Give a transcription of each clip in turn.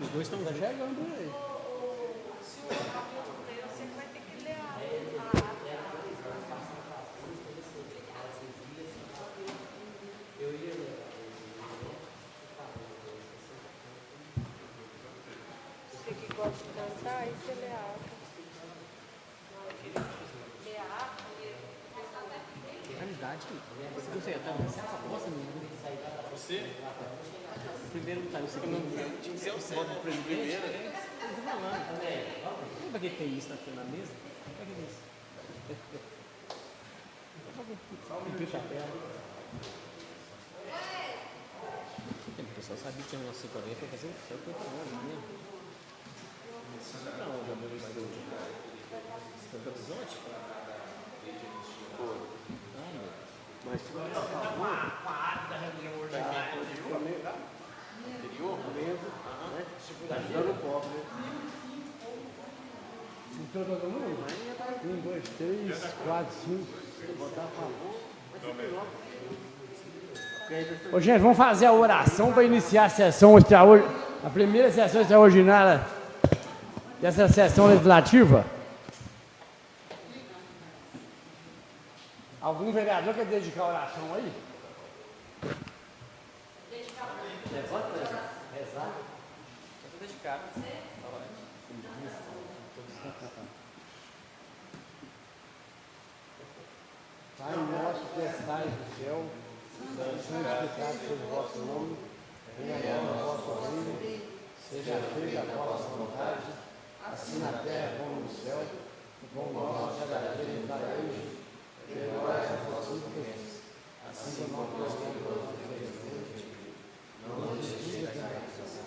Os dois estão chegando aí. Você vai ter que ler a Você que gosta de dançar, aí você lê a ata. Lê a ata e... Realidade, você tá essa bosta, menino. Você? O primeiro tá no segundo. Tinha que ser o certo. O primeiro. Lembra que tem isso aqui na mesa? Olha que é isso. O pessoal sabia que tinha um 50 para fazer o que eu tô mesmo. Não, já morei mais do Santo Horizonte? Ah, meu. Mas se você acabou, a arte da reunião ordinária Interior? né? Ajudando o pobre, né? Então todo mundo? 1, 2, 3, 4, 5. Botar a favor, mas você logo. Ô, gente, vamos fazer a oração para iniciar a sessão extraordinária, a primeira sessão extraordinária dessa sessão legislativa. Algum vereador quer dedicar a oração aí? Levanta, rezar. Eu tô dedicado. Pai nosso que estais no céu, santificado seja o vosso nome, venha a nós o vosso reino, seja feita a vossa vontade, assim na terra como no céu. O pão nosso cada dia nos dai hoje, perdoai as nossas ofensas, assim como nós perdoamos os ofensores. Não nos deixeis cair na tentação,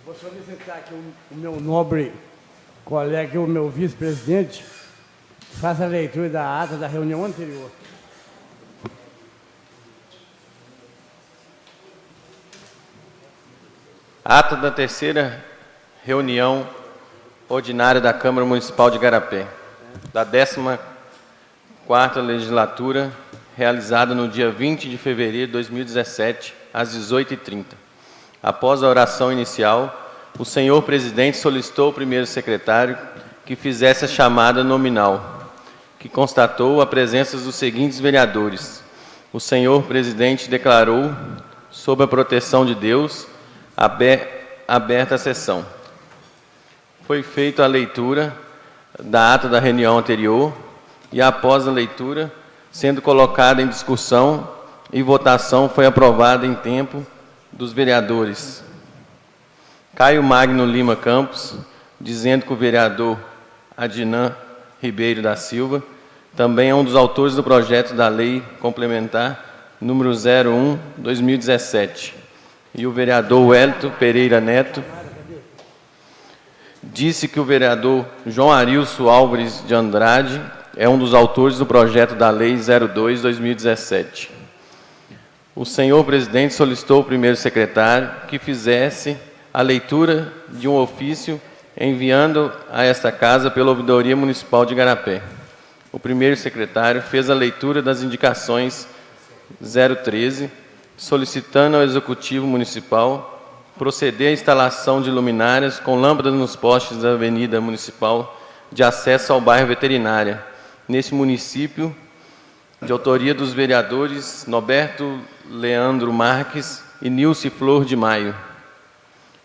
vou solicitar aqui o meu nobre colega, o meu vice-presidente, faça a leitura da ata da reunião anterior. Ata da terceira reunião ordinária da Câmara Municipal de Igarapé, da 14ª legislatura, realizada no dia 20 de fevereiro de 2017, às 18h30. Após a oração inicial, o senhor presidente solicitou ao primeiro secretário que fizesse a chamada nominal, que constatou a presença dos seguintes vereadores. O senhor presidente declarou, sob a proteção de Deus, aberta a sessão. Foi feita a leitura da ata da reunião anterior e, após a leitura, sendo colocada em discussão e votação, foi aprovada em tempo dos vereadores Caio Magno Lima Campos, dizendo que o vereador Adnan Ribeiro da Silva também é um dos autores do projeto da Lei Complementar número 01/2017. E o vereador Wellington Pereira Neto disse que o vereador João Arilson Álvares de Andrade é um dos autores do projeto da Lei 02/2017. O senhor presidente solicitou ao primeiro secretário que fizesse a leitura de um ofício enviando a esta casa pela Ouvidoria Municipal de Igarapé. O primeiro secretário fez a leitura das indicações 013, solicitando ao Executivo Municipal proceder à instalação de luminárias com lâmpadas nos postes da Avenida Municipal de acesso ao bairro Veterinária, nesse município, de autoria dos vereadores Norberto Leandro Marques e Nilce Flor de Maio.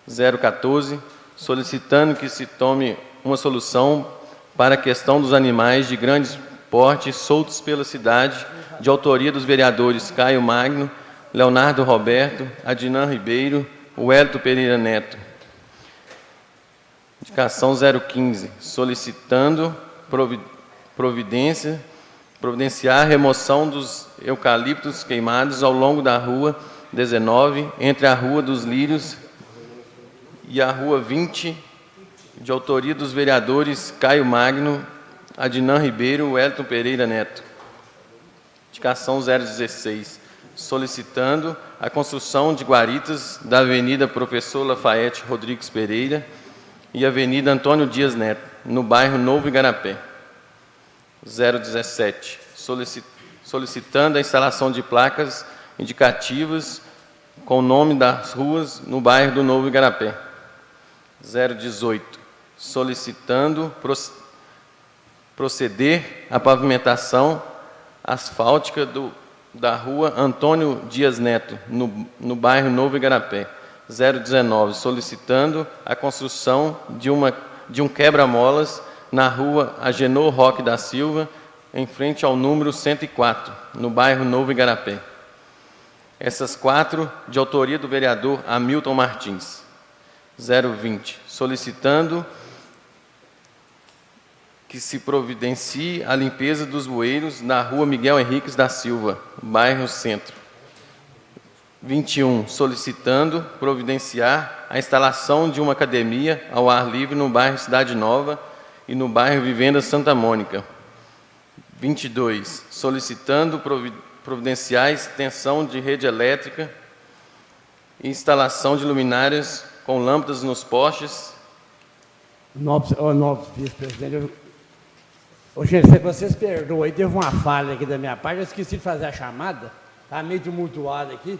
014, solicitando que se tome uma solução para a questão dos animais de grande porte soltos pela cidade, de autoria dos vereadores Caio Magno, Leonardo Roberto, Adnan Ribeiro, Wellington Pereira Neto. Indicação 015, solicitando providenciar a remoção dos eucaliptos queimados ao longo da Rua 19, entre a Rua dos Lírios e a Rua 20, de autoria dos vereadores Caio Magno, Adnan Ribeiro, Wellington Pereira Neto. Indicação 016, solicitando a construção de guaritas da Avenida Professor Lafayette Rodrigues Pereira e Avenida Antônio Dias Neto, no bairro Novo Igarapé. 017, solicitando a instalação de placas indicativas com o nome das ruas no bairro do Novo Igarapé. 018, solicitando proceder à pavimentação asfáltica da rua Antônio Dias Neto, no bairro Novo Igarapé. 019, solicitando a construção de um quebra-molas na rua Agenor Roque da Silva, em frente ao número 104, no bairro Novo Igarapé. Essas 4 de autoria do vereador Hamilton Martins. 020, solicitando que se providencie a limpeza dos bueiros na rua Miguel Henriques da Silva, bairro Centro. 21, solicitando providenciar a instalação de uma academia ao ar livre no bairro Cidade Nova e no bairro Vivenda Santa Mônica. 22, solicitando providenciar a extensão de rede elétrica e instalação de luminárias com lâmpadas nos postes. Nobre vice-presidente, gente, vocês perdoam aí, teve uma falha aqui da minha parte, eu esqueci de fazer a chamada, está meio tumultuado aqui.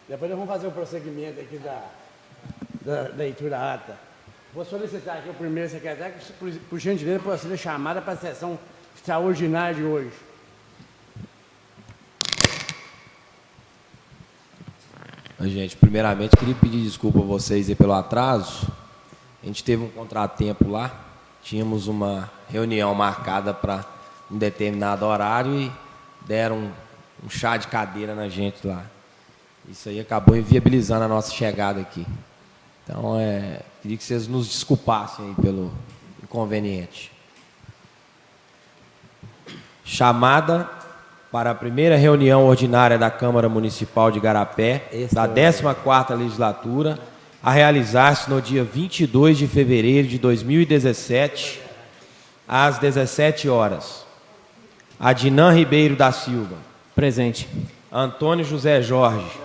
Depois nós vamos fazer o prosseguimento aqui da leitura ata. Vou solicitar aqui o primeiro secretário, que, por gentileza, proceda a chamada para a sessão extraordinária de hoje. Gente, primeiramente, queria pedir desculpa a vocês aí pelo atraso. A gente teve um contratempo lá, tínhamos uma reunião marcada para um determinado horário e deram um chá de cadeira na gente lá. Isso aí acabou inviabilizando a nossa chegada aqui. Então, queria que vocês nos desculpassem aí pelo inconveniente. Chamada para a primeira reunião ordinária da Câmara Municipal de Igarapé, da 14ª Legislatura, a realizar-se no dia 22 de fevereiro de 2017, às 17 horas. Adinã Ribeiro da Silva. Presente. Antônio José Jorge.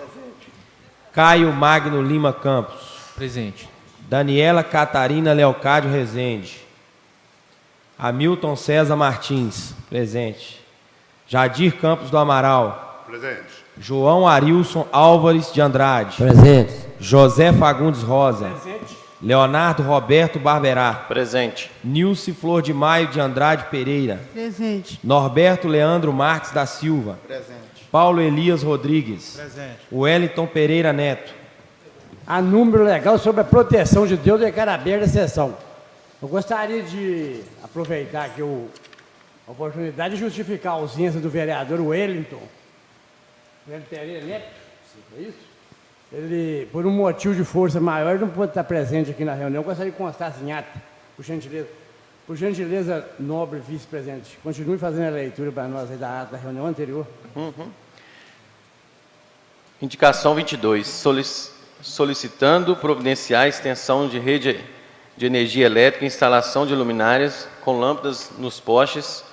Caio Magno Lima Campos. Presente. Daniela Catarina Leocádio Rezende. Hamilton César Martins. Presente. Jadir Campos do Amaral. Presente. João Arilson Álvares de Andrade. Presente. José Fagundes Rosa. Presente. Leonardo Roberto Barberá. Presente. Nilce Flor de Maio de Andrade Pereira. Presente. Norberto Leandro Marques da Silva. Presente. Paulo Elias Rodrigues. Presente. Wellington Pereira Neto. A número legal sobre a proteção de Deus e cara aberta da sessão. Eu gostaria de aproveitar aqui a oportunidade de justificar a ausência do vereador Wellington Pereira Neto, é isso? Ele, por um motivo de força maior, não pôde estar presente aqui na reunião. Eu gostaria de constar em ata, por gentileza. Por gentileza, nobre vice-presidente, continue fazendo a leitura para nós aí da ata da reunião anterior. Indicação 22, solicitando providenciar a extensão de rede de energia elétrica e instalação de luminárias com lâmpadas nos postes,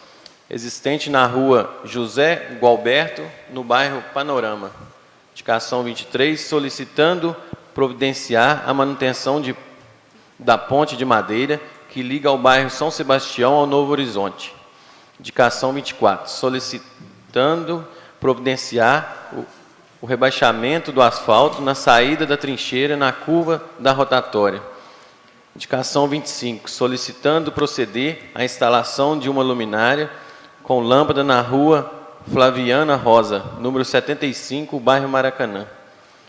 existente na rua José Gualberto, no bairro Panorama. Indicação 23, solicitando providenciar a manutenção da ponte de madeira que liga ao bairro São Sebastião ao Novo Horizonte. Indicação 24, solicitando providenciar o rebaixamento do asfalto na saída da trincheira na curva da rotatória. Indicação 25, solicitando proceder à instalação de uma luminária com lâmpada na rua Flaviana Rosa, número 75, bairro Maracanã.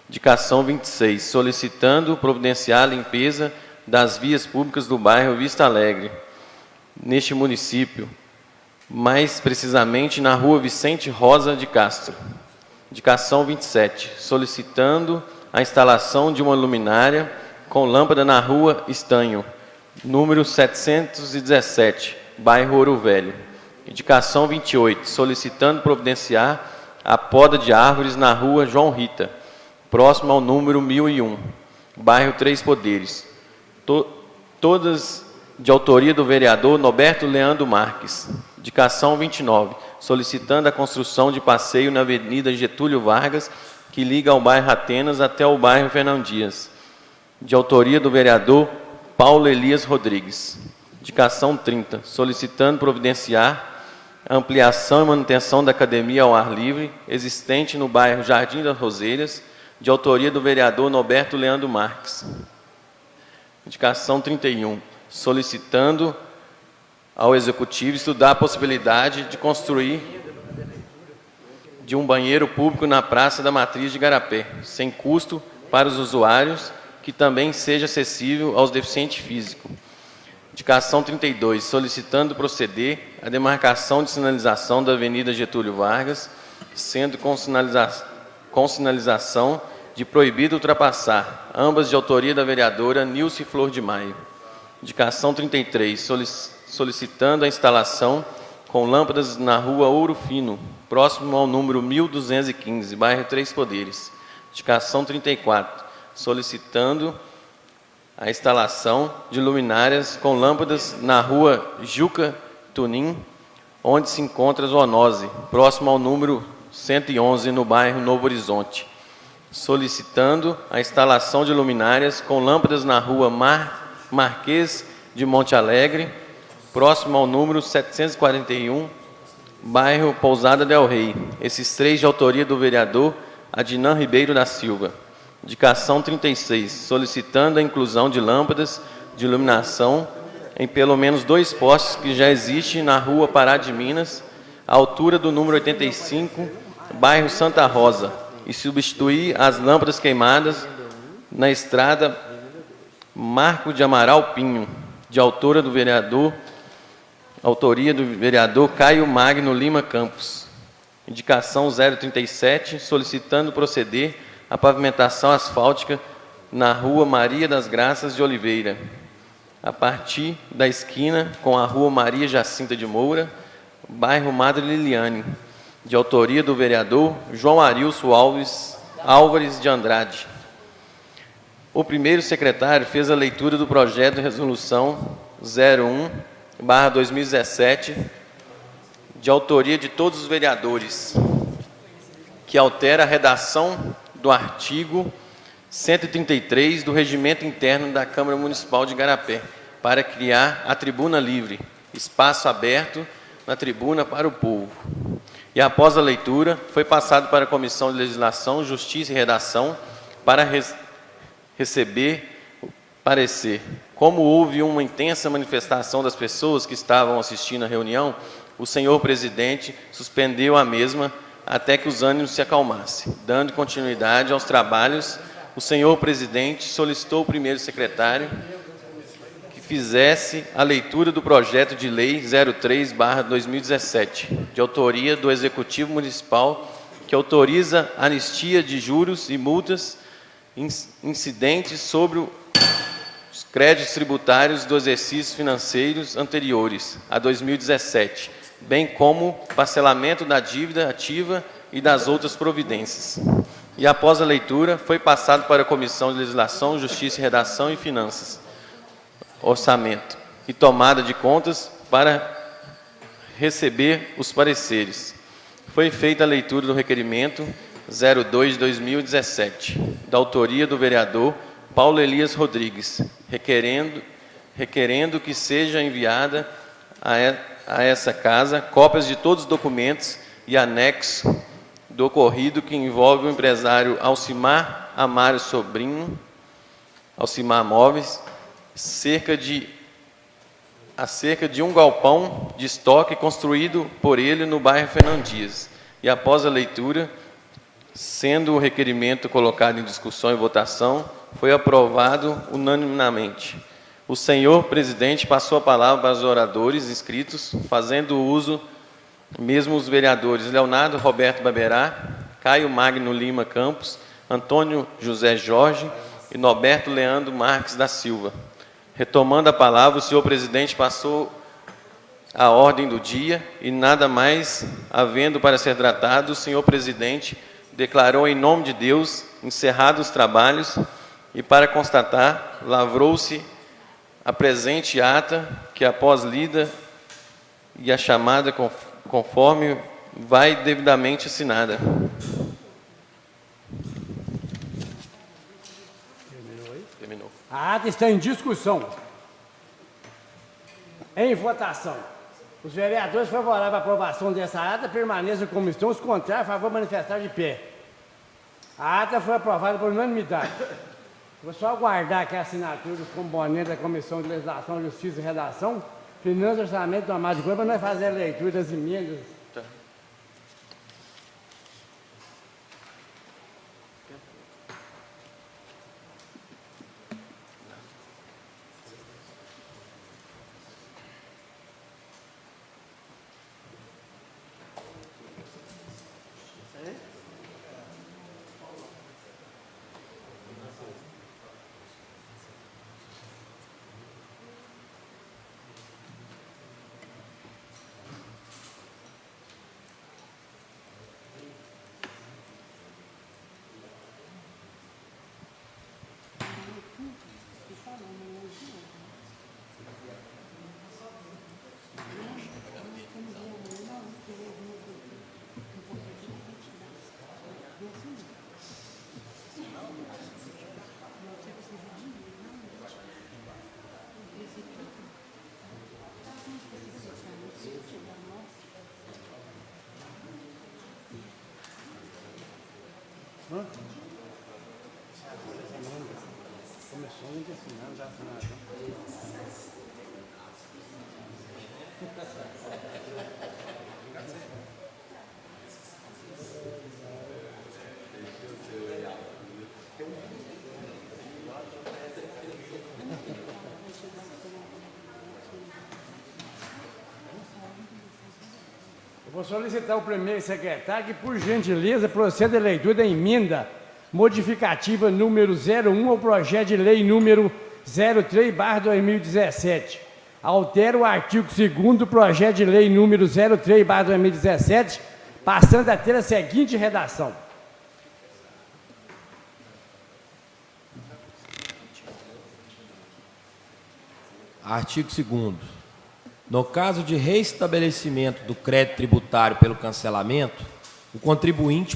Indicação 26, solicitando providenciar a limpeza das vias públicas do bairro Vista Alegre, neste município, mais precisamente na rua Vicente Rosa de Castro. Indicação 27, solicitando a instalação de uma luminária com lâmpada na rua Estanho, número 717, bairro Ouro Velho. Indicação 28, solicitando providenciar a poda de árvores na rua João Rita, próximo ao número 1001, bairro Três Poderes. Todas de autoria do vereador Norberto Leandro Marques. Indicação 29, solicitando a construção de passeio na Avenida Getúlio Vargas, que liga ao bairro Atenas até o bairro Fernão Dias. De autoria do vereador Paulo Elias Rodrigues. Indicação 30, solicitando providenciar a ampliação e manutenção da academia ao ar livre existente no bairro Jardim das Roseiras, de autoria do vereador Norberto Leandro Marques. Indicação 31, solicitando ao Executivo estudar a possibilidade de construir de um banheiro público na Praça da Matriz de Igarapé, sem custo para os usuários, que também seja acessível aos deficientes físicos. Indicação 32, solicitando proceder à demarcação de sinalização da Avenida Getúlio Vargas, sendo com sinalização de proibido ultrapassar, ambas de autoria da vereadora Nilce Flor de Maio. Indicação 33, solicitando a instalação com lâmpadas na rua Ouro Fino, próximo ao número 1215, bairro Três Poderes. Indicação 34, solicitando a instalação de luminárias com lâmpadas na rua Juca Tunim, onde se encontra a zoonose, próximo ao número 111, no bairro Novo Horizonte. Solicitando a instalação de luminárias com lâmpadas na rua Marquês de Monte Alegre, próximo ao número 741, bairro Pousada del Rei. Esses três de autoria do vereador Adnan Ribeiro da Silva. Indicação 36, solicitando a inclusão de lâmpadas de iluminação em pelo menos 2 postes que já existem na rua Pará de Minas, à altura do número 85, bairro Santa Rosa, e substituir as lâmpadas queimadas na estrada Marco de Amaral Pinho, de autoria do vereador Caio Magno Lima Campos. Indicação 037, solicitando proceder à pavimentação asfáltica na rua Maria das Graças de Oliveira, a partir da esquina com a rua Maria Jacinta de Moura, bairro Madre Liliane, de autoria do vereador João Arilson Álvares de Andrade. O primeiro secretário fez a leitura do projeto de resolução 01/2017, de autoria de todos os vereadores, que altera a redação do artigo 133 do Regimento Interno da Câmara Municipal de Igarapé, para criar a tribuna livre, espaço aberto na tribuna para o povo. E após a leitura, foi passado para a Comissão de Legislação, Justiça e Redação para receber o parecer. Como houve uma intensa manifestação das pessoas que estavam assistindo a reunião, o senhor presidente suspendeu a mesma até que os ânimos se acalmassem. Dando continuidade aos trabalhos, o senhor presidente solicitou ao primeiro secretário que fizesse a leitura do projeto de lei 03/2017, de autoria do Executivo Municipal, que autoriza a anistia de juros e multas incidentes sobre os créditos tributários dos exercícios financeiros anteriores a 2017, bem como parcelamento da dívida ativa e das outras providências. E após a leitura, foi passado para a Comissão de Legislação, Justiça e Redação e Finanças, Orçamento e Tomada de Contas para receber os pareceres. Foi feita a leitura do requerimento 02/2017, da autoria do vereador Paulo Elias Rodrigues, requerendo que seja enviada a essa casa cópias de todos os documentos e anexo do ocorrido que envolve o empresário Alcimar Amário Sobrinho, Alcimar Móveis, acerca de um galpão de estoque construído por ele no bairro Fernando Dias. E após a leitura, sendo o requerimento colocado em discussão e votação, foi aprovado unanimemente. O senhor presidente passou a palavra para os oradores inscritos, fazendo uso mesmo os vereadores Leonardo Roberto Baberá, Caio Magno Lima Campos, Antônio José Jorge e Norberto Leandro Marques da Silva. Retomando a palavra, o senhor presidente passou a ordem do dia e nada mais havendo para ser tratado, o senhor presidente declarou em nome de Deus encerrados os trabalhos e, para constatar, lavrou-se a presente ata, que após lida e a chamada conforme vai devidamente assinada. A ata está em discussão. Em votação. Os vereadores favoráveis à aprovação dessa ata permaneçam como estão, os contrários, a favor, manifestar de pé. A ata foi aprovada por unanimidade. Vou só aguardar aqui a assinatura dos componentes da Comissão de Legislação, Justiça e Redação, Finanças, Orçamento, Tomada de Conta, para nós fazer a leitura das emendas. Começou muito assinando, já assinado. Eu vou solicitar ao primeiro secretário que, por gentileza, proceda à leitura da emenda modificativa número 01 ao projeto de lei número 03/2017. Altera o artigo 2º do projeto de lei número 03/2017, passando a ter a seguinte redação. Artigo 2º. No caso de reestabelecimento do crédito tributário pelo cancelamento, o contribuinte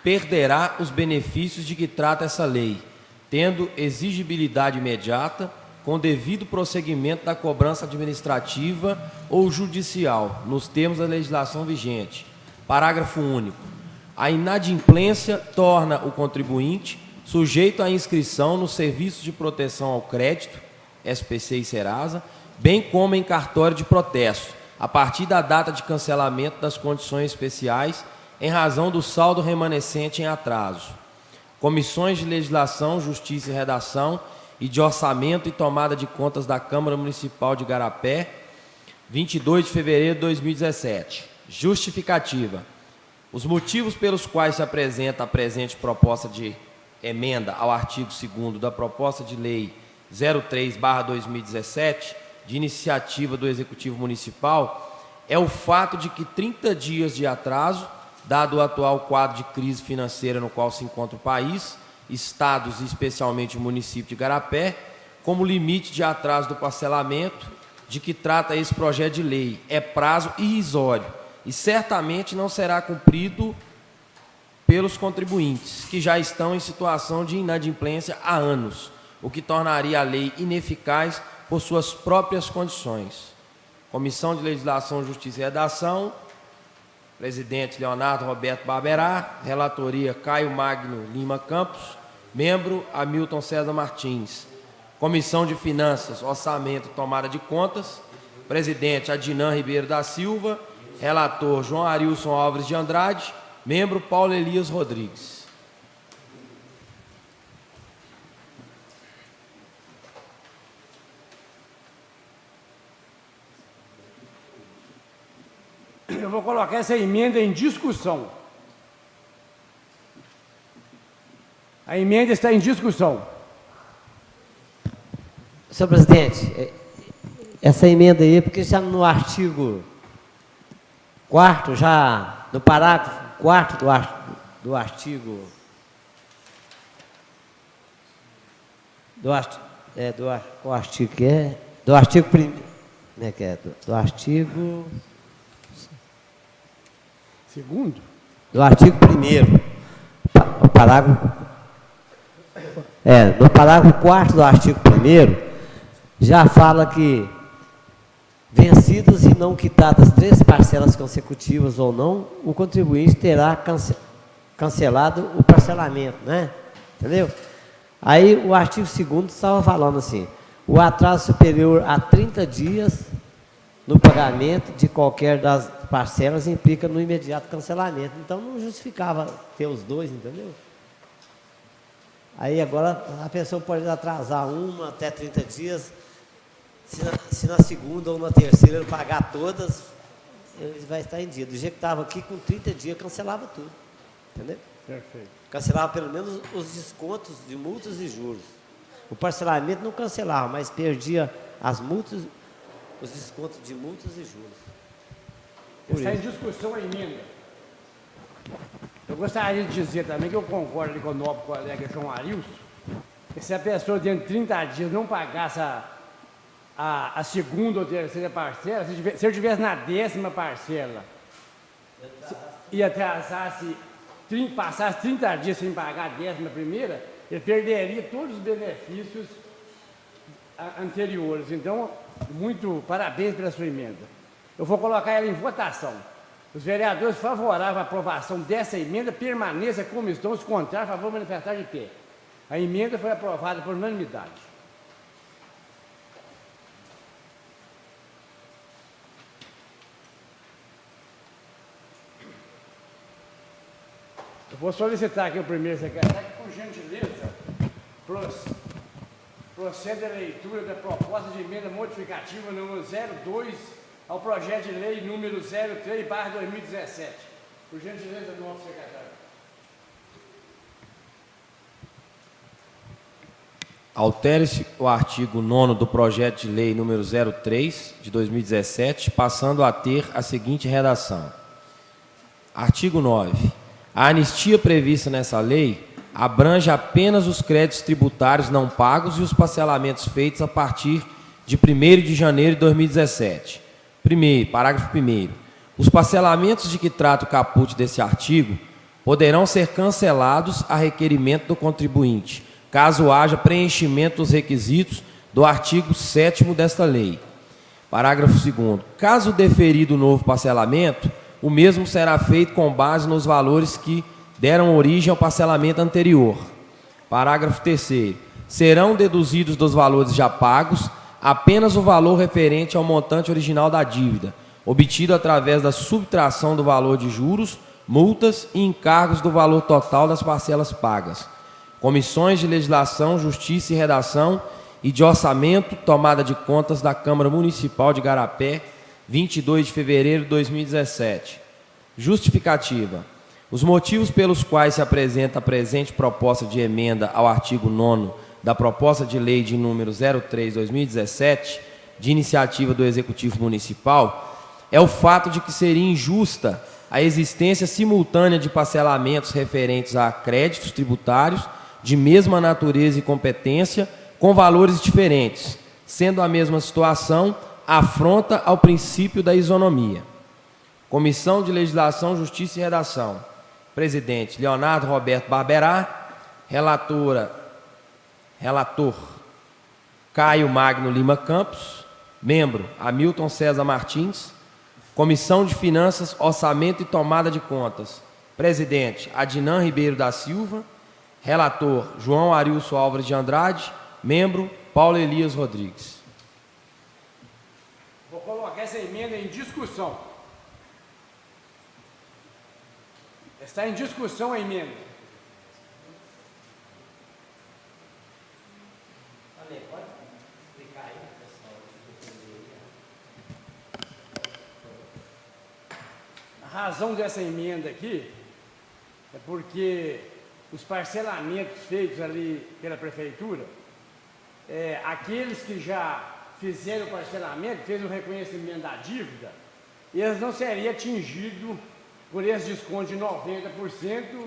perderá os benefícios de que trata essa lei, tendo exigibilidade imediata, com devido prosseguimento da cobrança administrativa ou judicial, nos termos da legislação vigente. Parágrafo único. A inadimplência torna o contribuinte sujeito à inscrição no Serviço de Proteção ao Crédito, SPC e Serasa, bem como em cartório de protesto, a partir da data de cancelamento das condições especiais, em razão do saldo remanescente em atraso. Comissões de Legislação, Justiça e Redação e de Orçamento e Tomada de Contas da Câmara Municipal de Igarapé, 22 de fevereiro de 2017. Justificativa. Os motivos pelos quais se apresenta a presente proposta de emenda ao artigo 2º da proposta de lei 03/2017, de iniciativa do Executivo Municipal, é o fato de que 30 dias de atraso, dado o atual quadro de crise financeira no qual se encontra o país, estados e especialmente o município de Igarapé, como limite de atraso do parcelamento de que trata esse projeto de lei, é prazo irrisório e certamente não será cumprido pelos contribuintes, que já estão em situação de inadimplência há anos, o que tornaria a lei ineficaz por suas próprias condições. Comissão de Legislação, Justiça e Redação, presidente Leonardo Roberto Barberá, relatoria Caio Magno Lima Campos, membro Hamilton César Martins. Comissão de Finanças, Orçamento e Tomada de Contas, presidente Adnan Ribeiro da Silva, relator João Arilson Alves de Andrade, membro Paulo Elias Rodrigues. Eu vou colocar essa emenda em discussão. A emenda está em discussão. Senhor presidente, essa emenda aí, porque já no artigo 4º, já no parágrafo 4º do artigo... qual artigo que é? Do artigo 1º. Como é que é? Do artigo... Segundo? Do artigo 1º, o parágrafo... no parágrafo 4º do artigo 1º, já fala que vencidos e não quitadas 3 parcelas consecutivas ou não, o contribuinte terá cancelado o parcelamento, né? Entendeu? Aí o artigo 2º estava falando assim, o atraso superior a 30 dias no pagamento de qualquer das parcelas implica no imediato cancelamento. Então não justificava ter os dois, entendeu? Aí agora a pessoa pode atrasar uma até 30 dias, se na segunda ou na terceira ele pagar todas, ele vai estar em dia. Do jeito que estava aqui, com 30 dias cancelava tudo, entendeu? Perfeito. Cancelava pelo menos os descontos de multas e juros. O parcelamento não cancelava, mas perdia as multas, os descontos de multas e juros. Está em discussão a emenda. Eu gostaria de dizer também que eu concordo ali com o nobre colega João Arilson, que se a pessoa dentro de 30 dias não pagasse a segunda ou terceira parcela, se eu estivesse na 10ª parcela e atrasasse, passasse 30 dias sem pagar a 11ª, ele perderia todos os benefícios anteriores. Então, muito parabéns pela sua emenda. Eu vou colocar ela em votação. Os vereadores favoráveis à aprovação dessa emenda permaneçam como estão, os contrários, a favor, manifestar de pé. A emenda foi aprovada por unanimidade. Eu vou solicitar aqui o primeiro secretário que, por gentileza, proceda a leitura da proposta de emenda modificativa número 02 ao projeto de lei número 03/2017. Por gentileza, nosso secretário. Altere-se o artigo 9º do projeto de lei número 03 de 2017, passando a ter a seguinte redação. Artigo 9. A anistia prevista nessa lei abrange apenas os créditos tributários não pagos e os parcelamentos feitos a partir de 1º de janeiro de 2017. Parágrafo 1º. Os parcelamentos de que trata o caput desse artigo poderão ser cancelados a requerimento do contribuinte, caso haja preenchimento dos requisitos do artigo 7º desta lei. Parágrafo 2º. Caso deferido o novo parcelamento, o mesmo será feito com base nos valores que deram origem ao parcelamento anterior. Parágrafo 3º. Serão deduzidos dos valores já pagos apenas o valor referente ao montante original da dívida, obtido através da subtração do valor de juros, multas e encargos do valor total das parcelas pagas. Comissões de Legislação, Justiça e Redação e de Orçamento, tomada de contas da Câmara Municipal de Garapé, 22 de fevereiro de 2017. Justificativa. Os motivos pelos quais se apresenta a presente proposta de emenda ao artigo 9º da proposta de lei de número 03/2017, de iniciativa do Executivo Municipal, é o fato de que seria injusta a existência simultânea de parcelamentos referentes a créditos tributários de mesma natureza e competência, com valores diferentes, sendo a mesma situação afronta ao princípio da isonomia. Comissão de Legislação, Justiça e Redação. Presidente, Leonardo Roberto Barberá. Relator, Caio Magno Lima Campos. Membro, Hamilton César Martins. Comissão de Finanças, Orçamento e Tomada de Contas. Presidente, Adnan Ribeiro da Silva. Relator, João Arilson Álvares de Andrade. Membro, Paulo Elias Rodrigues. Vou colocar essa emenda em discussão. Está em discussão a emenda. Pode explicar aí, pessoal? A razão dessa emenda aqui é porque os parcelamentos feitos ali pela prefeitura, aqueles que já fizeram o parcelamento, fez o reconhecimento da dívida, eles não seriam atingidos por esse desconto de 90%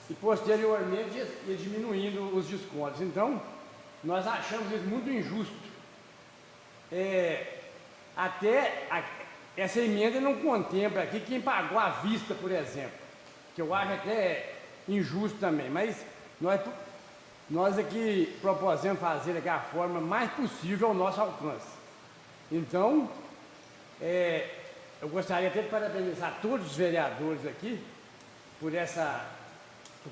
e posteriormente ia diminuindo os descontos. Então, nós achamos isso muito injusto. Essa emenda não contempla aqui quem pagou à vista, por exemplo, que eu acho até injusto também, mas nós aqui propusemos fazer aqui a forma mais possível ao nosso alcance. Então, Eu gostaria até de parabenizar todos os vereadores aqui por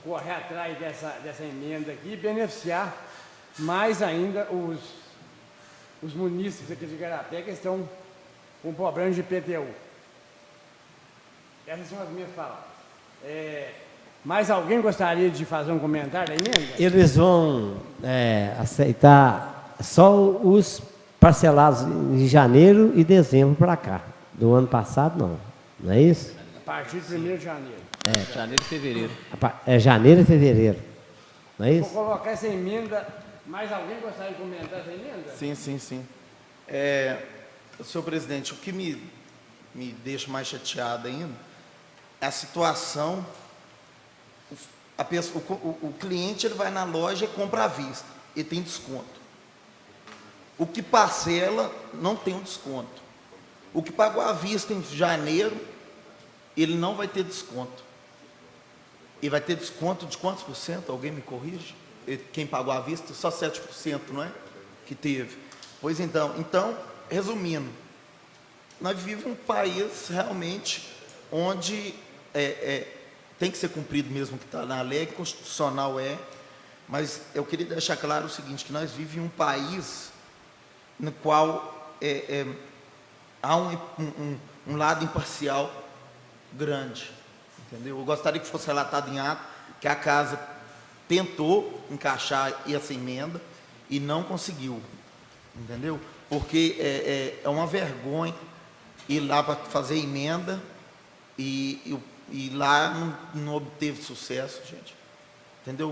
correr atrás dessa emenda aqui e beneficiar mais ainda os munícipes aqui de Igarapé que estão com problemas de IPTU. Essas são as minhas palavras. Mais alguém gostaria de fazer um comentário da emenda? Eles vão aceitar só os parcelados em janeiro e dezembro para cá. Do ano passado, não. Não é isso? A partir de 1º de janeiro. Janeiro e fevereiro. É janeiro e fevereiro. Não é Vou isso? colocar essa emenda. Mais alguém gostaria de comentar essa emenda? Sim. Senhor presidente, o que me deixa mais chateado ainda é a situação. O cliente ele vai na loja e compra à vista e tem desconto. O que parcela não tem um desconto. O que pagou à vista em janeiro, ele não vai ter desconto. E vai ter desconto de quantos por cento? Alguém me corrige? Quem pagou à vista, só 7%, não é? Que teve. Pois então, resumindo, nós vivemos um país realmente onde tem que ser cumprido mesmo o que está na lei, constitucional mas eu queria deixar claro o seguinte, que nós vivemos em um país no qual há um lado imparcial grande, entendeu? Eu gostaria que fosse relatado em ato que a casa tentou encaixar essa emenda e não conseguiu, entendeu? Porque é uma vergonha ir lá para fazer emenda e lá não obteve sucesso, gente, entendeu?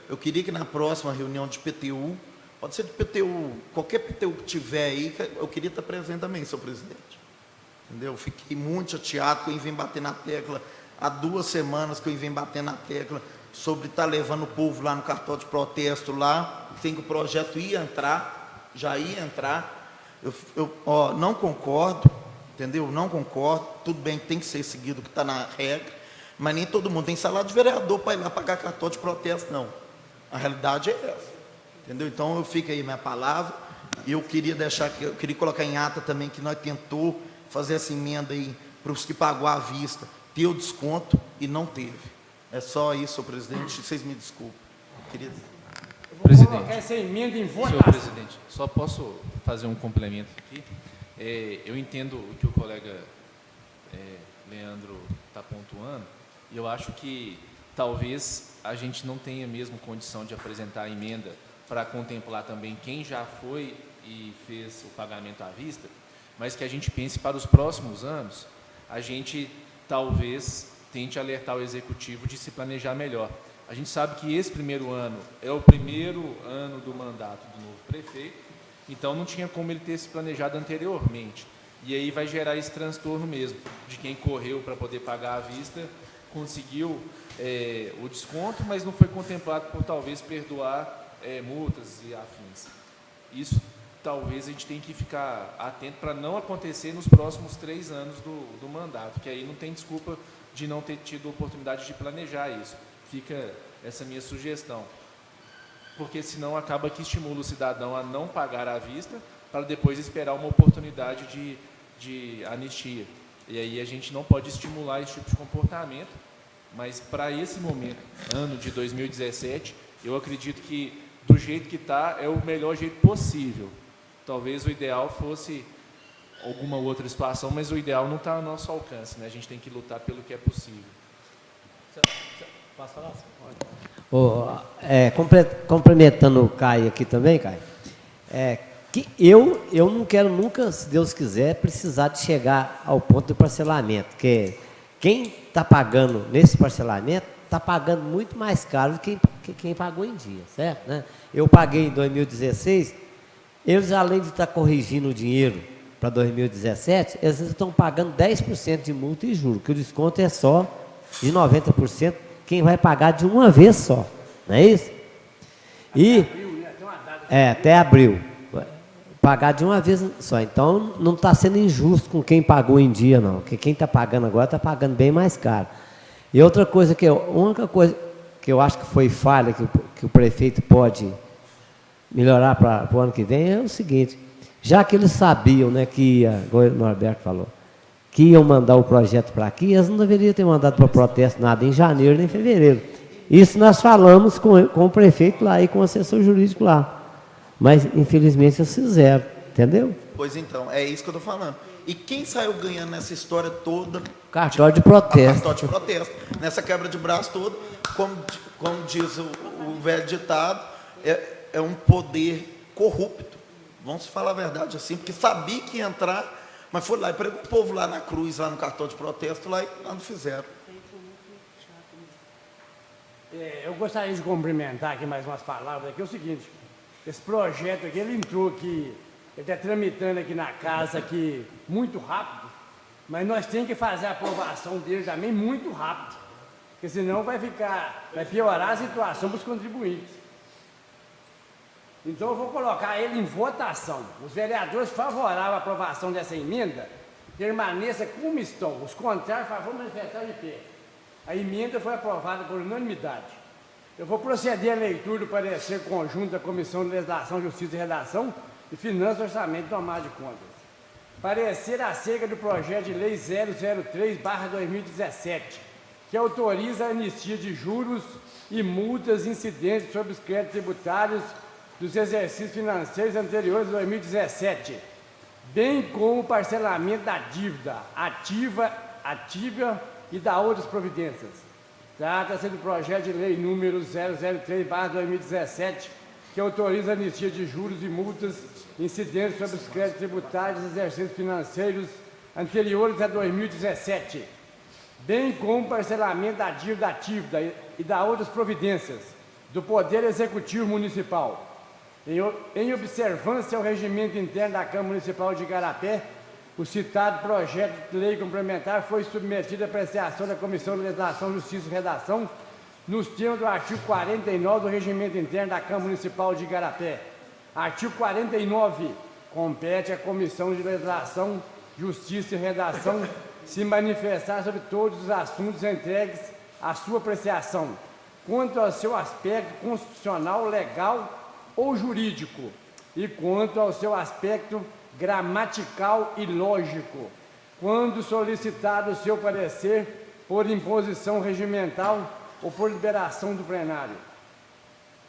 Eu queria que na próxima reunião de PTU, pode ser de PTU, qualquer PTU que tiver aí, eu queria estar presente também, senhor presidente. Entendeu? Fiquei muito chateado que eu vim bater na tecla, há 2 semanas que eu vim bater na tecla sobre estar levando o povo lá no cartório de protesto lá, tem que o projeto já ia entrar. Eu não concordo, entendeu? Não concordo, tudo bem que tem que ser seguido o que está na regra, mas nem todo mundo tem salário de vereador para ir lá pagar cartório de protesto, não. A realidade é essa. Entendeu? Então, eu fico aí minha palavra, e eu queria colocar em ata também que nós tentou fazer essa emenda aí para os que pagou à vista, ter o desconto e não teve. É só isso, senhor presidente, vocês me desculpem. Eu vou Presidente. colocar essa emenda em votação. Senhor presidente, só posso fazer um complemento aqui? Eu entendo o que o colega Leandro está pontuando, e eu acho que talvez a gente não tenha mesmo condição de apresentar a emenda para contemplar também quem já foi e fez o pagamento à vista, mas que a gente pense para os próximos anos, a gente talvez tente alertar o executivo de se planejar melhor. A gente sabe que esse primeiro ano é o primeiro ano do mandato do novo prefeito, então não tinha como ele ter se planejado anteriormente. E aí vai gerar esse transtorno mesmo, de quem correu para poder pagar à vista, conseguiu o desconto, mas não foi contemplado por talvez perdoar multas e afins. Isso talvez a gente tenha que ficar atento para não acontecer nos próximos 3 anos do mandato, que aí não tem desculpa de não ter tido oportunidade de planejar isso. Fica essa minha sugestão, porque senão acaba que estimula o cidadão a não pagar à vista para depois esperar uma oportunidade de anistia. E aí a gente não pode estimular esse tipo de comportamento, mas para esse momento, ano de 2017, eu acredito que do jeito que está é o melhor jeito possível. Talvez o ideal fosse alguma outra situação, mas o ideal não está ao nosso alcance, né? A gente tem que lutar pelo que é possível. Posso falar? Complementando o Caio aqui também, Caio, que eu não quero nunca, se Deus quiser, precisar de chegar ao ponto do parcelamento, porque quem está pagando nesse parcelamento está pagando muito mais caro do que quem pagou em dia, certo? Né? Eu paguei em 2016, eles além de estar corrigindo o dinheiro para 2017, eles estão pagando 10% de multa e juros, que o desconto é só de 90%, quem vai pagar de uma vez só, não é isso? E até abril, pagar de uma vez só. Então não está sendo injusto com quem pagou em dia, não, porque quem está pagando agora está pagando bem mais caro. E outra coisa a única coisa que eu acho que foi falha que o prefeito pode melhorar para o ano que vem é o seguinte: Já que eles sabiam, né, que ia, igual o Norberto falou, que iam mandar o projeto para aqui, eles não deveriam ter mandado para protesto nada em janeiro nem em fevereiro. Isso nós falamos com o prefeito lá e com o assessor jurídico lá. Mas, infelizmente, eles fizeram, entendeu? Pois então, é isso que eu estou falando. E quem saiu ganhando nessa história toda? Cartório de protesto. Cartório de protesto. Nessa quebra de braço todo, como diz o velho ditado, é um poder corrupto. Vamos falar a verdade assim, porque sabia que ia entrar, mas foi lá e pregou o povo lá na cruz, lá no cartório de protesto, lá e não fizeram. Eu gostaria de cumprimentar aqui mais umas palavras aqui. É o seguinte, esse projeto aqui, ele entrou aqui, ele está tramitando aqui na casa aqui muito rápido, mas nós temos que fazer a aprovação dele também muito rápido, porque senão vai piorar a situação para os contribuintes. Então eu vou colocar ele em votação. Os vereadores favoráveis à aprovação dessa emenda permaneçam como estão. Os contrários, por favor, manifestar de pé. A emenda foi aprovada por unanimidade. Eu vou proceder à leitura do parecer conjunto da Comissão de Legislação, Justiça e Redação e Finanças, Orçamento e Tomada de Contas. Parecer acerca do projeto de lei 003/2017, que autoriza a anistia de juros e multas incidentes sobre os créditos tributários dos exercícios financeiros anteriores a 2017, bem como o parcelamento da dívida ativa e da outras providências. Trata-se do projeto de lei número 003/2017, que autoriza a anistia de juros e multas incidentes sobre os créditos tributários dos exercícios financeiros anteriores a 2017, bem como o parcelamento da dívida ativa e da outras providências do Poder Executivo Municipal. Em observância ao regimento interno da Câmara Municipal de Igarapé, o citado projeto de lei complementar foi submetido à apreciação da Comissão de Legislação, Justiça e Redação, nos termos do artigo 49 do regimento interno da Câmara Municipal de Igarapé. Artigo 49. Compete à Comissão de Legislação, Justiça e Redação se manifestar sobre todos os assuntos entregues à sua apreciação, quanto ao seu aspecto constitucional, legal ou jurídico, e quanto ao seu aspecto gramatical e lógico, quando solicitado o seu parecer por imposição regimental ou por liberação do plenário.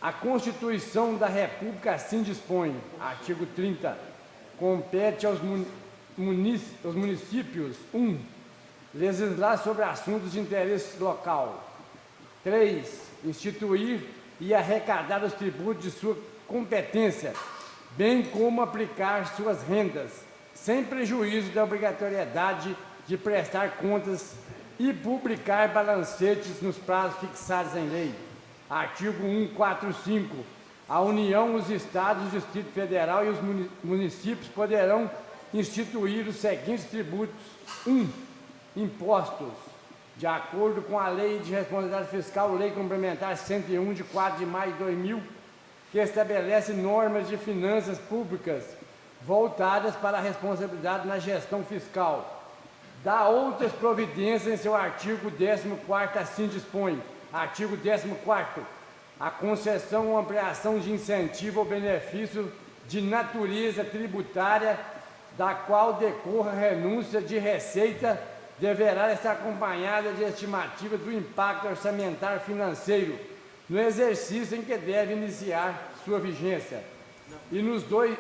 A Constituição da República assim dispõe, artigo 30, compete aos municípios: 1. Legislar sobre assuntos de interesse local. 3. Instituir e arrecadar os tributos de sua competência, bem como aplicar suas rendas, sem prejuízo da obrigatoriedade de prestar contas e publicar balancetes nos prazos fixados em lei. Artigo 145. A União, os Estados, o Distrito Federal e os municípios poderão instituir os seguintes tributos: 1. Impostos. De acordo com a Lei de Responsabilidade Fiscal, Lei Complementar 101, de 4 de maio de 2000, que estabelece normas de finanças públicas voltadas para a responsabilidade na gestão fiscal. Dá outras providências em seu artigo 14º, assim dispõe. Artigo 14º. A concessão ou ampliação de incentivo ou benefício de natureza tributária, da qual decorra renúncia de receita, deverá estar acompanhada de estimativa do impacto orçamentário financeiro no exercício em que deve iniciar sua vigência. E nos dois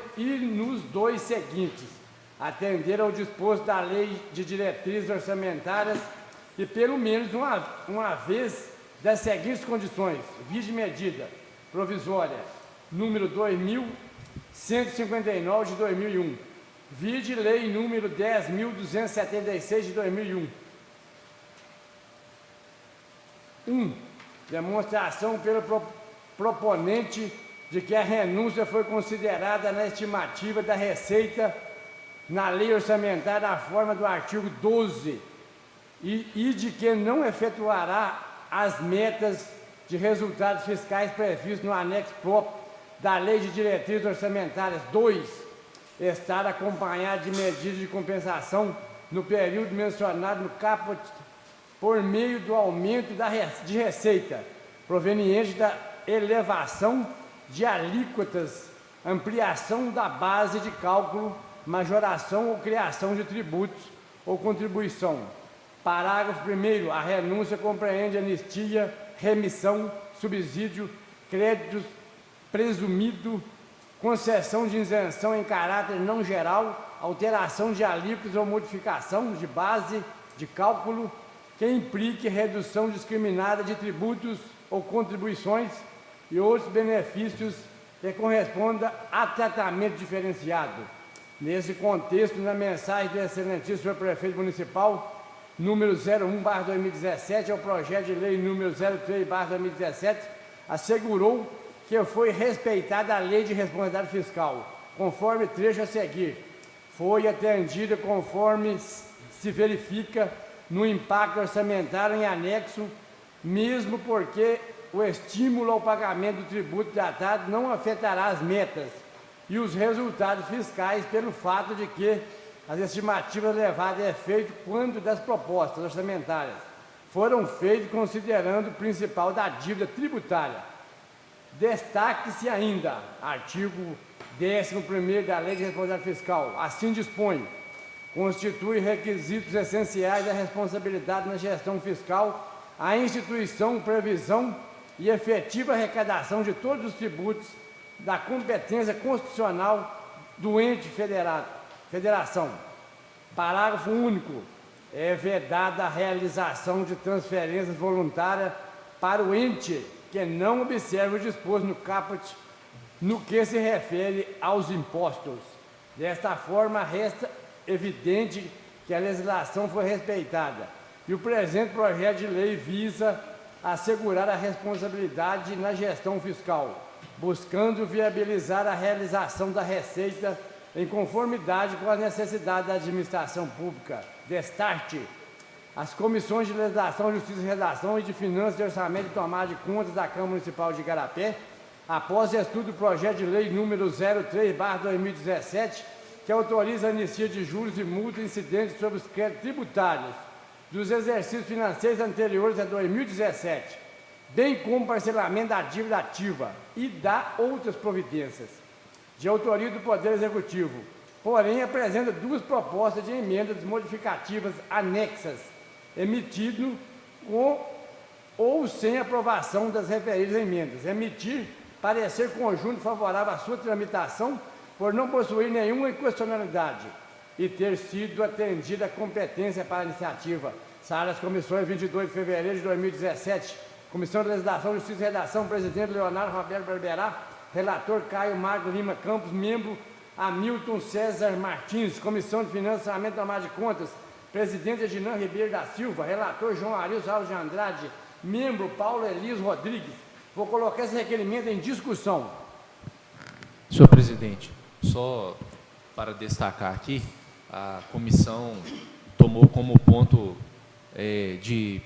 seguintes, atender ao disposto da Lei de Diretrizes Orçamentárias e pelo menos uma vez das seguintes condições: vide medida provisória número 2159 de 2001, vide lei número 10.276 de 2001. 1. Demonstração pelo proponente de que a renúncia foi considerada na estimativa da receita na lei orçamentária da forma do artigo 12 e de que não efetuará as metas de resultados fiscais previstos no anexo próprio da Lei de Diretrizes Orçamentárias. 2. Estar acompanhado de medidas de compensação no período mencionado no caput por meio do aumento de receita proveniente da elevação de alíquotas ampliação da base de cálculo, majoração ou criação de tributos ou contribuição. Parágrafo 1º. A renúncia compreende anistia, remissão, subsídio, créditos, presumido, concessão de isenção em caráter não geral, alteração de alíquotas ou modificação de base de cálculo que implique redução discriminada de tributos ou contribuições e outros benefícios que corresponda a tratamento diferenciado. Nesse contexto, na mensagem do excelentíssimo senhor prefeito municipal, número 01/2017, ao projeto de lei número 03/2017, assegurou que foi respeitada a lei de responsabilidade fiscal, conforme trecho a seguir. Foi atendida conforme se verifica no impacto orçamentário em anexo, mesmo porque o estímulo ao pagamento do tributo tratado não afetará as metas e os resultados fiscais pelo fato de que as estimativas levadas a efeito quanto das propostas orçamentárias foram feitas considerando o principal da dívida tributária. Destaque-se ainda, artigo 11º da Lei de Responsabilidade Fiscal, assim dispõe, constitui requisitos essenciais da responsabilidade na gestão fiscal a instituição, previsão e efetiva arrecadação de todos os tributos da competência constitucional do ente federação. Parágrafo único. É vedada a realização de transferências voluntárias para o ente que não observe o disposto no caput no que se refere aos impostos. Desta forma, resta evidente que a legislação foi respeitada e o presente projeto de lei visa assegurar a responsabilidade na gestão fiscal, buscando viabilizar a realização da receita em conformidade com as necessidades da administração pública. Destarte: as comissões de legislação, justiça e redação e de finanças, de orçamento e tomada de contas da Câmara Municipal de Igarapé, após estudo do projeto de lei número 03/2017, que autoriza a anistia de juros e multas incidentes sobre os créditos tributários dos exercícios financeiros anteriores a 2017, bem como parcelamento da dívida ativa e da outras providências, de autoria do Poder Executivo, porém apresenta duas propostas de emendas modificativas anexas, emitido com ou sem aprovação das referidas emendas. Emitir parecer conjunto favorável à sua tramitação por não possuir nenhuma inconstitucionalidade e ter sido atendida a competência para a iniciativa. Sala das Comissões, 22 de fevereiro de 2017. Comissão de Legislação, Justiça e Redação, presidente Leonardo Roberto Barberá, relator Caio Marco Lima Campos, membro Hamilton César Martins, Comissão de Finanças, Orçamento e Tomada de Contas, presidente Edinã Ribeiro da Silva, relator João Arilson Alves de Andrade, membro Paulo Elias Rodrigues. Vou colocar esse requerimento em discussão. Senhor presidente, só para destacar aqui, a comissão tomou como ponto de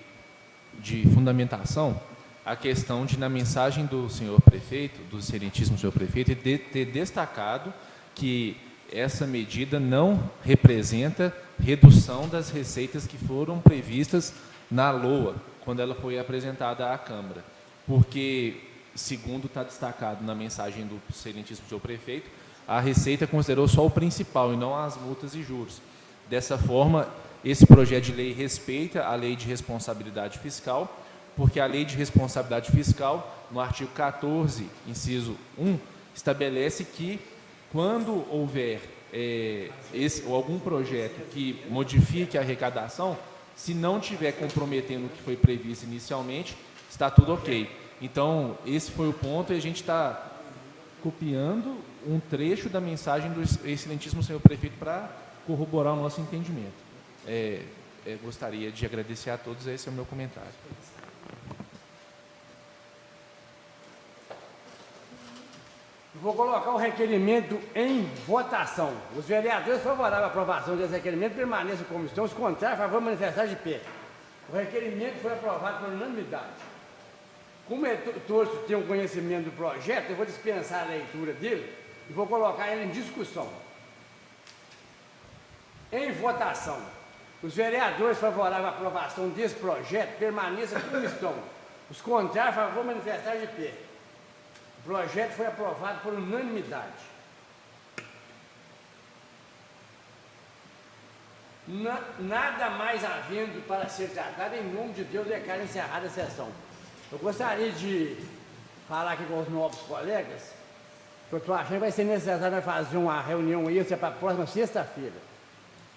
fundamentação a questão de, na mensagem do senhor prefeito, do excelentíssimo senhor prefeito, ter destacado que essa medida não representa redução das receitas que foram previstas na LOA, quando ela foi apresentada à Câmara. Porque, segundo está destacado na mensagem do excelentíssimo senhor prefeito, a Receita considerou só o principal e não as multas e juros. Dessa forma, esse projeto de lei respeita a Lei de Responsabilidade Fiscal, porque a Lei de Responsabilidade Fiscal, no artigo 14, inciso 1, estabelece que, quando houver algum projeto que modifique a arrecadação, se não estiver comprometendo o que foi previsto inicialmente, está tudo ok. Então, esse foi o ponto e a gente está copiando um trecho da mensagem do excelentíssimo senhor prefeito para corroborar o nosso entendimento. Gostaria de agradecer a todos, esse é o meu comentário. Vou colocar o requerimento em votação. Os vereadores favoráveis à aprovação desse requerimento permaneçam como estão, os contrários, favor manifestar de pé. O requerimento foi aprovado por unanimidade. Como todos têm um conhecimento do projeto, eu vou dispensar a leitura dele e vou colocar ele em discussão. Em votação, os vereadores favoráveis à aprovação desse projeto permaneçam como estão. Os contrários, favor manifestar de pé. O projeto foi aprovado por unanimidade. Nada mais havendo para ser tratado, em nome de Deus, declaro encerrada a sessão. Eu gostaria de falar aqui com os novos colegas, que eu estou achando que vai ser necessário fazer uma reunião extra para a próxima sexta-feira.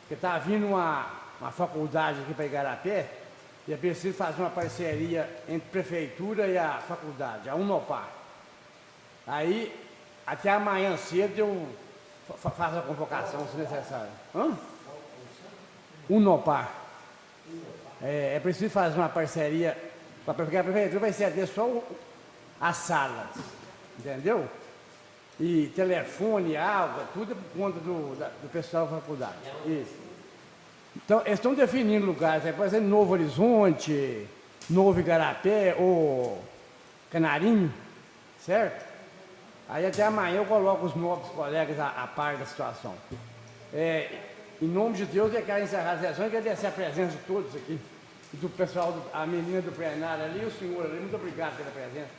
Porque está vindo uma faculdade aqui para Igarapé, e é preciso fazer uma parceria entre a prefeitura e a faculdade, a Unopar. Aí, até amanhã cedo eu faço a convocação, se necessário. Unopar. É preciso fazer uma parceria, porque a prefeitura vai ceder só as salas, entendeu? E telefone, água, tudo é por conta do pessoal da faculdade. Isso. Então, eles estão definindo lugares, por exemplo, Novo Horizonte, Novo Igarapé ou Canarinho, certo? Aí até amanhã eu coloco os novos colegas a par da situação. Em nome de Deus, eu quero encerrar a sessão e agradecer a presença de todos aqui. E do pessoal, a menina do plenário ali e o senhor ali, muito obrigado pela presença.